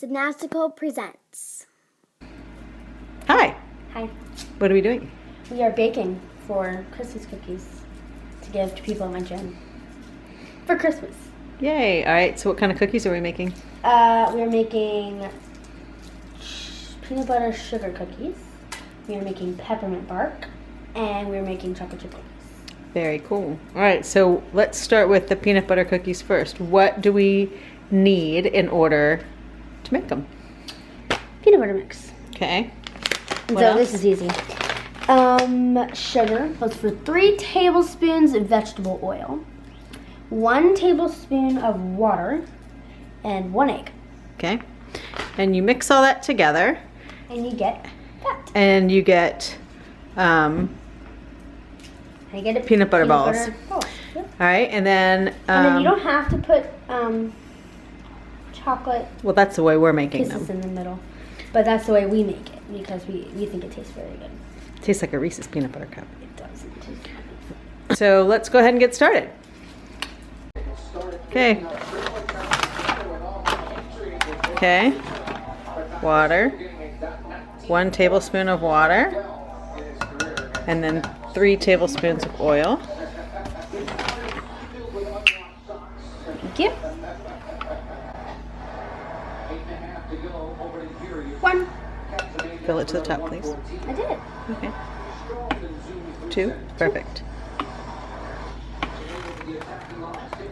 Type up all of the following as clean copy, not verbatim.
Gymnastical presents. Hi. Hi. What are we doing? We are baking for Christmas cookies to give to people at my gym for Christmas. Yay. All right. So what kind of cookies are we making? We're making peanut butter sugar cookies. We are making peppermint bark, and we're making chocolate chip cookies. Very cool. All right. So let's start with the peanut butter cookies first. What do we need in order to make them? Peanut butter mix. Okay. And What so else? this is easy. Sugar goes for 3 tablespoons of vegetable oil, 1 tablespoon of water, and 1 egg. Okay. And you mix all that together. And you get that. And you get peanut butter balls. Yep. All right. And then And then you don't have to put chocolate well, that's the way we're making kisses them. in the middle. But that's the way we make it because we think it tastes very good. It tastes like a Reese's peanut butter cup. It does. It tastes So let's go ahead and get started. Okay. Okay. Water. 1 tablespoon of water. And then 3 tablespoons of oil. Thank you. 1. Fill it to the top, please. I did it. Okay. 2. Perfect.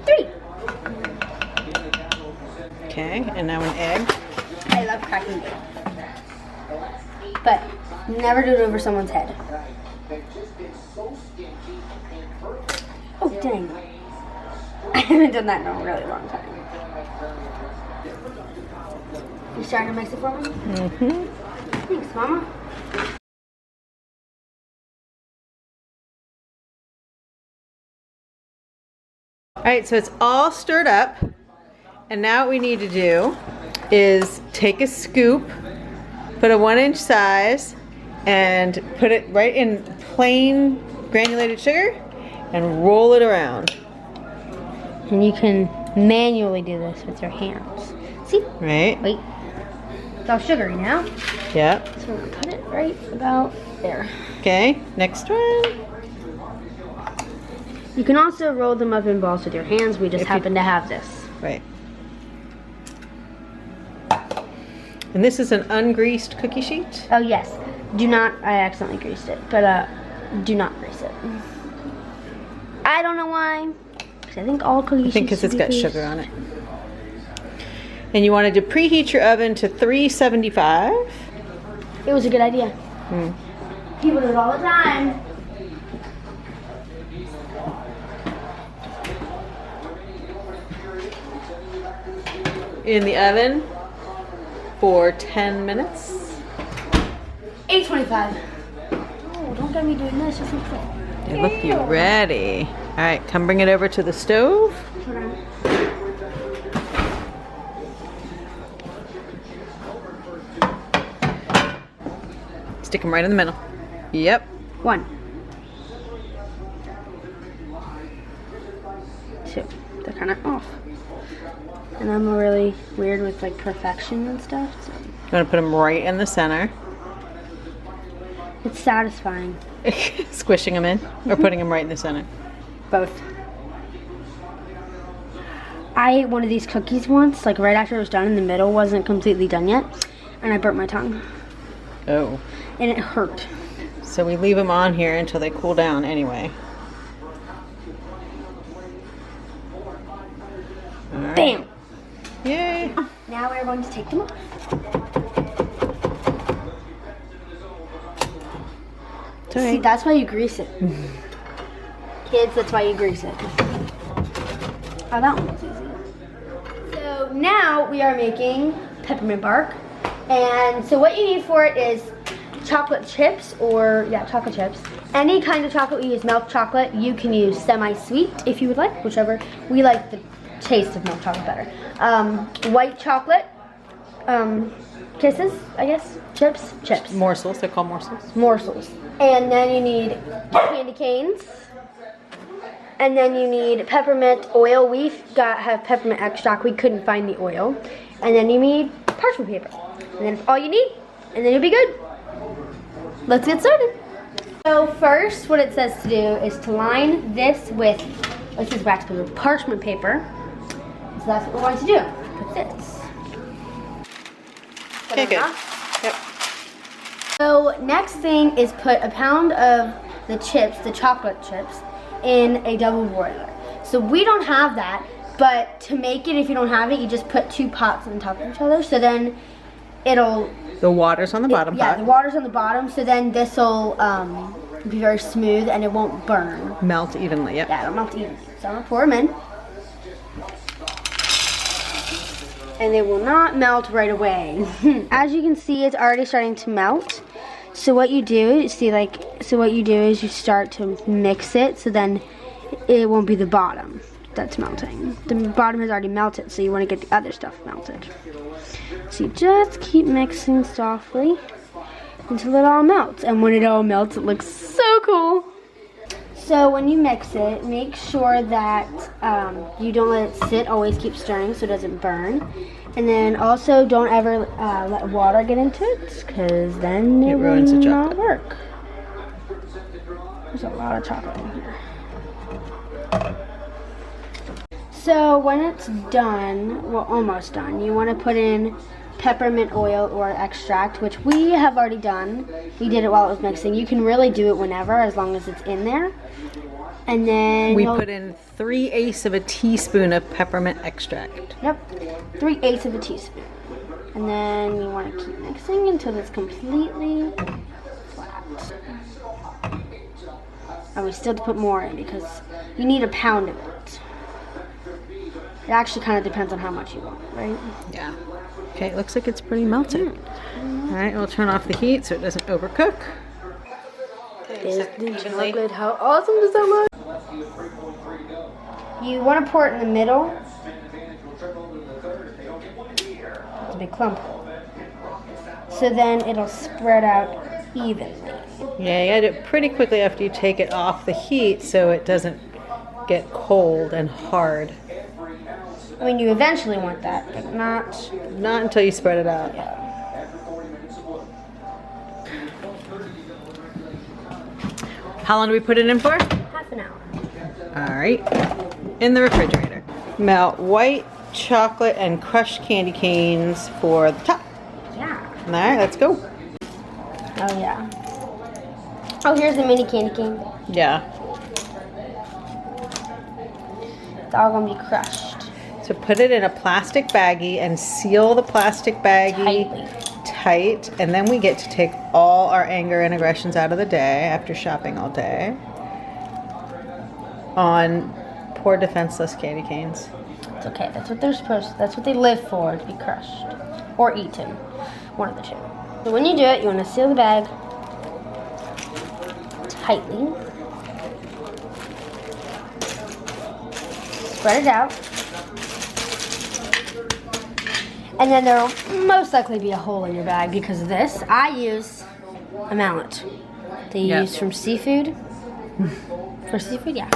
3. Okay. And now an egg. I love cracking eggs. But never do it over someone's head. Oh, dang. I haven't done that in a really long time. You starting to mix it for me? Mm-hmm. Thanks, Mama. All right, so it's all stirred up. And now what we need to do is take a scoop, put a 1-inch size, and put it right in plain granulated sugar and roll it around. And you can manually do this with your hands. See? Right? Wait. It's all sugary now. Yep. So we're gonna put it right about there. Okay, next one. You can also roll them up in balls with your hands. We just happen to have this. Right. And this is an ungreased cookie sheet. Oh yes. Do not, I accidentally greased it, but do not grease it. I don't know why. Because I think all cookie sheets I think because should it's be got greased. sugar on it. And you wanted to preheat your oven to 375. It was a good idea. Mm. People do it all the time. In the oven for 10 minutes. 8:25. Oh, don't get me doing this. It's okay. They look you ready. All right, come bring it over to the stove. Hold on. Stick them right in the middle. Yep. 1. 2. They're kind of off. And I'm really weird with like perfection and stuff. So I'm gonna put them right in the center. it's satisfying. Squishing them in or putting them right in the center. Both. I ate one of these cookies once, like right after it was done, and the middle wasn't completely done yet, and I burnt my tongue. Oh. And it hurt. So we leave them on here until they cool down anyway. All right. Bam! Yay. Now we're going to take them off. It's all See, right. that's why you grease it. Kids, that's why you grease it. Oh, that one was easy. So now we are making peppermint bark. And so what you need for it is chocolate chips chocolate chips. Any kind of chocolate, you use milk chocolate. You can use semi-sweet if you would like, whichever. We like the taste of milk chocolate better. White chocolate, kisses, I guess, chips. Morsels, they're called morsels. Morsels. And then you need candy canes. And then you need peppermint oil. Have peppermint extract. We couldn't find the oil. And then you need parchment paper. And then all you need, and then you'll be good. Let's get started. So first, what it says to do is to line this with, this is wax paper, parchment paper. So that's what we're going to do. Put this. Okay, good. Yep. So next thing is put a pound of the chips, the chocolate chips, in a double boiler. So we don't have that, but to make it, if you don't have it, you just put 2 pots on top of each other. So then it'll... The water's on the bottom pot. Yeah, the water's on the bottom. So then this will be very smooth and it won't burn. Melt evenly, yep. Yeah, it'll melt evenly. So I'm gonna pour them in. And they will not melt right away. As you can see, it's already starting to melt. So what you do is you start to mix it, so then it won't be the bottom that's melting. The bottom has already melted, so you want to get the other stuff melted. So you just keep mixing softly until it all melts. And when it all melts, it looks so cool. So when you mix it, make sure that you don't let it sit. Always keep stirring so it doesn't burn. And then also don't ever let water get into it, because then it ruins the will not chocolate. work. There's a lot of chocolate in here. So when it's done, well, almost done, you want to put in peppermint oil or extract, which we have already done. We did it while it was mixing. You can really do it whenever, as long as it's in there. And then we put in 3/8 of a teaspoon of peppermint extract. Yep, 3/8 of a teaspoon. And then you want to keep mixing until it's completely flat. And we still have to put more in because you need a pound of it. It actually kind of depends on how much you want, right? Yeah. Okay, it looks like it's pretty melted. All right, we'll turn off the heat so it doesn't overcook. Is the chocolate, how awesome does that look? You want to pour it in the middle. It's a big clump. So then it'll spread out evenly. Yeah, you gotta do it pretty quickly after you take it off the heat so it doesn't get cold and hard. I mean, you eventually want that, but not... Not until you spread it out. Yeah. How long do we put it in for? Half an hour. All right, in the refrigerator. Melt white chocolate and crushed candy canes for the top. Yeah. All right, let's go. Oh, yeah. Oh, here's the mini candy cane. Yeah. It's all gonna be crushed. So put it in a plastic baggie and seal the plastic baggie tight, and then we get to take all our anger and aggressions out of the day after shopping all day on poor defenseless candy canes. It's okay. That's what they're supposed to. That's what they live for, to be crushed or eaten. One of the two. So when you do it, you want to seal the bag tightly. Spread it out. And then there will most likely be a hole in your bag because of this. I use a mallet. They use from seafood. For seafood, yeah.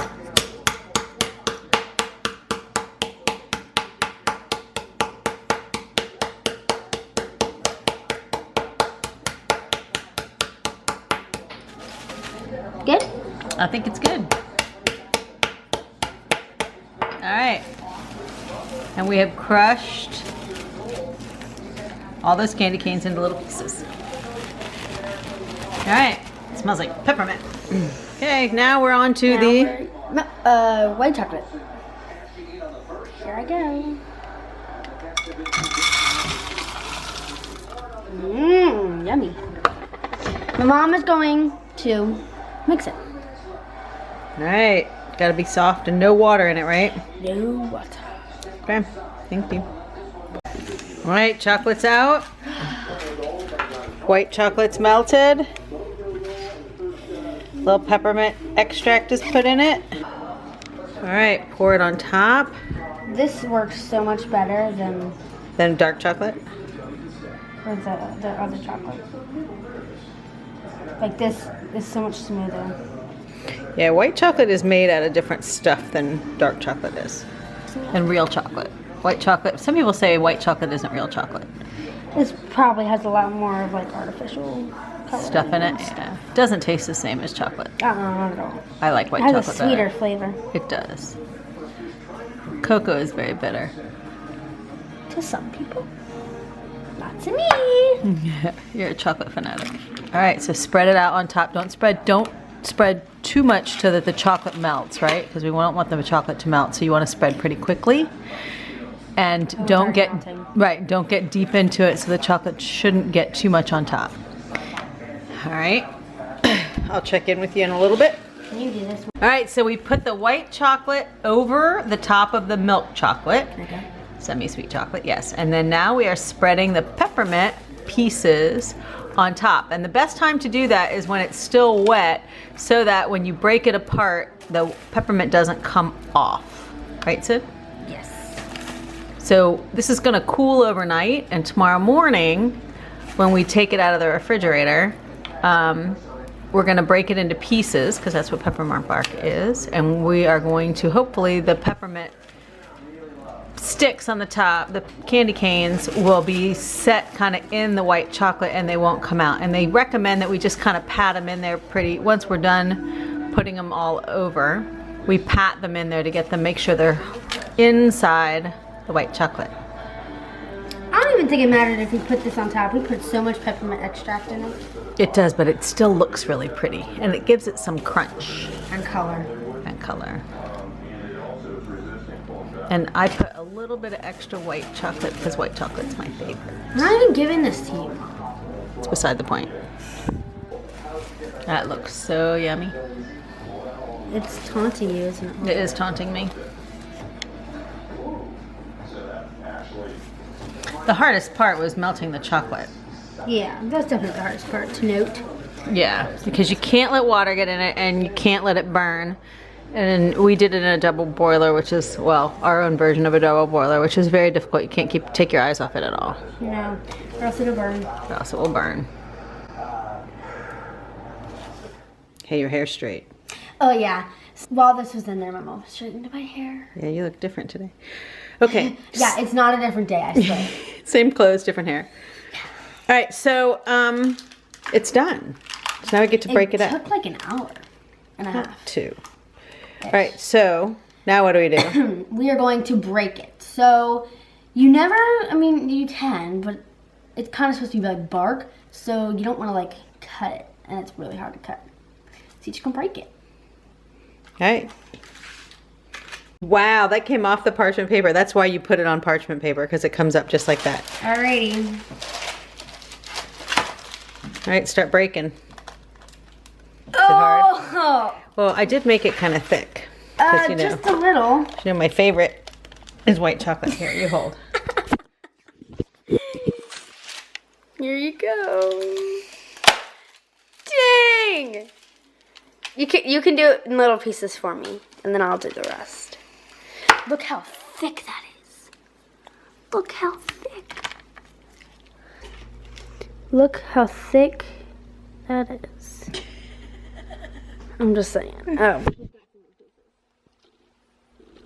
Good? I think it's good. All right. And we have crushed all those candy canes into little pieces. All right. It smells like peppermint. Okay, now we're on to white chocolate. Here I go. Mmm, yummy. My mom is going to mix it. All right. Got to be soft and no water in it, right? No water. Okay. Thank you. All right, chocolate's out. White chocolate's melted. Little peppermint extract is put in it. All right, pour it on top. This works so much better Then dark chocolate. or the other chocolate. Like this is so much smoother. Yeah, white chocolate is made out of different stuff than dark chocolate is. And real chocolate. White chocolate, some people say white chocolate isn't real chocolate. This probably has a lot more of like artificial color Stuff in it. Yeah. Doesn't taste the same as chocolate. Not at all. I like white It has chocolate a sweeter better. flavor. It does. Cocoa is very bitter. To some people. Not to me. You're a chocolate fanatic. All right, so spread it out on top. Don't spread too much so that the chocolate melts, right? Because we don't want the chocolate to melt. So you want to spread pretty quickly. And don't get deep into it so the chocolate shouldn't get too much on top. All right. I'll check in with you in a little bit. Can you do this one? All right, so we put the white chocolate over the top of the milk chocolate. Okay. Semi-sweet chocolate, yes. And then now we are spreading the peppermint pieces on top. And the best time to do that is when it's still wet so that when you break it apart, the peppermint doesn't come off. Right, Sid? Yes. So this is gonna cool overnight, and tomorrow morning, when we take it out of the refrigerator, we're gonna break it into pieces, because that's what peppermint bark is, and we are going to, hopefully, the peppermint sticks on the top, the candy canes, will be set kind of in the white chocolate and they won't come out. And they recommend that we just kind of pat them in there pretty, once we're done putting them all over, we pat them in there to get them, make sure they're inside the white chocolate. I don't even think it mattered if we put this on top. We put so much peppermint extract in it. It does, but it still looks really pretty, and it gives it some crunch And color. and color. And I put a little bit of extra white chocolate because white chocolate's my favorite. I'm not even giving this to you. It's beside the point. That looks so yummy. It's taunting you, isn't it? It is taunting me. The hardest part was melting the chocolate. Yeah, that's definitely the hardest part to note. Yeah, because you can't let water get in it and you can't let it burn. And we did it in a double boiler, which is, well, our own version of a double boiler, which is very difficult. You can't take your eyes off it at all. No, or else it'll burn. Or else it will burn. Hey, your hair's straight. Oh yeah, while this was in there, my mom straightened my hair. Yeah, you look different today. Okay. Yeah, it's not a different day, I swear. Same clothes, different hair. All right, so it's done. So now we get to break it up. It took like an hour and a half. 2. All right, so now what do we do? We are going to break it. So you never, I mean, you can, but it's kind of supposed to be like bark, so you don't want to like cut it, and it's really hard to cut. So you just gonna break it. All right. Wow, that came off the parchment paper. That's why you put it on parchment paper, because it comes up just like that. Alrighty. All right, start breaking. Oh! Well, I did make it kind of thick. 'Cause, you know, just a little. you know, my favorite is white chocolate. Here, you hold. Here you go. Dang! You can do it in little pieces for me, and then I'll do the rest. Look how thick that is. Look how thick. Look how thick that is. I'm just saying. Oh.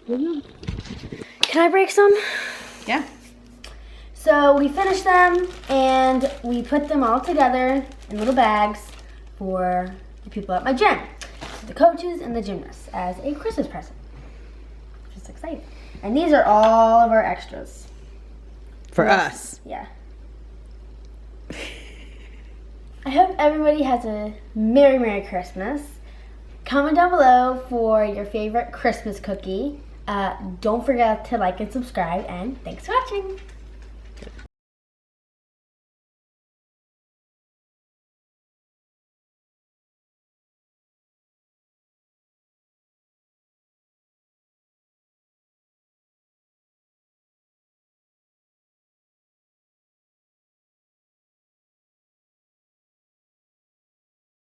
Can I break some? Yeah. So we finished them and we put them all together in little bags for the people at my gym. The coaches and the gymnasts as a Christmas present. Just exciting. And these are all of our extras. For us. Yeah. I hope everybody has a Merry, Merry Christmas. Comment down below for your favorite Christmas cookie. Don't forget to like and subscribe, and thanks for watching.